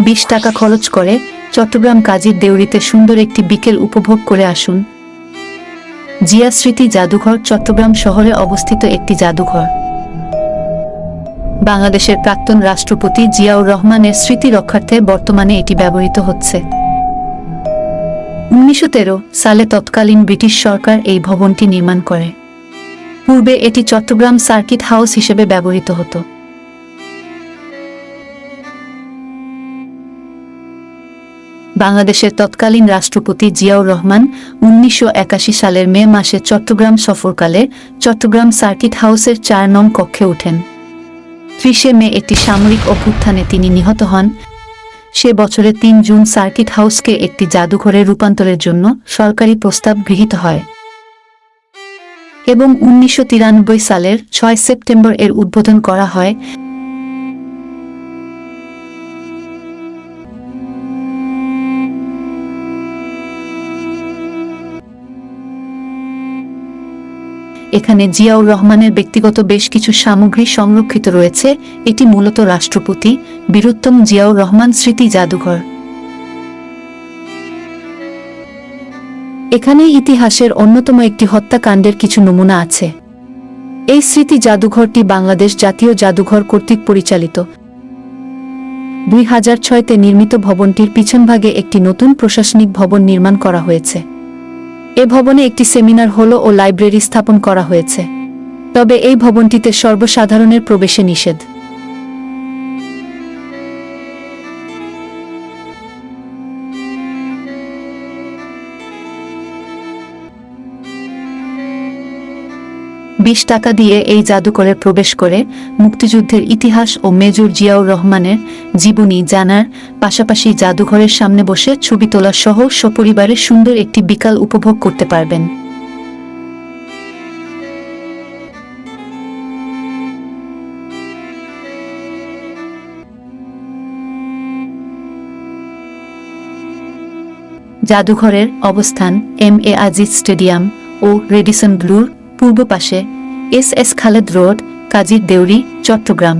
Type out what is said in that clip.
20 টাকা খরচ করে চট্টগ্রাম কাজীর দেউরিতে সুন্দর একটি বিকেল উপভোগ করে আসুন। জিয়া স্মৃতি জাদুঘর চট্টগ্রাম শহরে অবস্থিত একটি জাদুঘর। বাংলাদেশের প্রাক্তন রাষ্ট্রপতি জিয়াউর রহমানের স্মৃতি রক্ষার্থে বর্তমানে এটি ব্যবহৃত হচ্ছে। 1913 সালে তৎকালীন ব্রিটিশ সরকার এই ভবনটি নির্মাণ করে। পূর্বে এটি চট্টগ্রাম সার্কিট হাউস হিসেবে ব্যবহৃত হতো। বাংলাদেশের তৎকালীন রাষ্ট্রপতি জিয়াউর রহমান 1981 সালের মে মাসে চট্টগ্রাম সফরকালে চট্টগ্রাম সার্কিট হাউসের 4 নং কক্ষে ওঠেন। 30 মে একটি সামরিক অভ্যুত্থানে তিনি নিহত হন। সে বছরের 3 জুন সার্কিট হাউসকে একটি জাদুঘরে রূপান্তরের জন্য সরকারি প্রস্তাব গৃহীত হয় এবং 1993 সালের 6 সেপ্টেম্বর এর উদ্বোধন করা হয়। এখানে জিয়াউর রহমানের ব্যক্তিগত বেশ কিছু সামগ্রী সংরক্ষিত রয়েছে। এটি মূলত রাষ্ট্রপতি বীরোত্তম জিয়াউর রহমান স্মৃতি জাদুঘর। এখানে ইতিহাসের অন্যতম একটি হত্যাকাণ্ডের কিছু নমুনা আছে। এই স্মৃতি জাদুঘরটি বাংলাদেশ জাতীয় জাদুঘর কর্তৃক পরিচালিত। 2006-তে নির্মিত ভবনটির পিছনভাগে একটি নতুন প্রশাসনিক ভবন নির্মাণ করা হয়েছে। এ ভবনে একটি সেমিনার হল ও লাইব্রেরি স্থাপন করা হয়েছে। তবে এই ভবনটিতে সর্বসাধারণের প্রবেশে নিষেধ। $20 টাকা দিয়ে এই জাদুঘরে প্রবেশ করে মুক্তিযুদ্ধের ইতিহাস ও মেজর জিয়াউর রহমানের জীবনী জানার পাশাপাশি জাদুঘরের সামনে বসে ছবি তোলা সহ সপরিবারে সুন্দর একটি বিকাল উপভোগ করতে পারবেন। জাদুঘরের অবস্থান এম.এ. আজিজ স্টেডিয়াম ও রেডিসন ব্লুর পূর্ব পাশে, এস.এস. খালেদ রোড, কাজীর দেউরি, চট্টগ্রাম।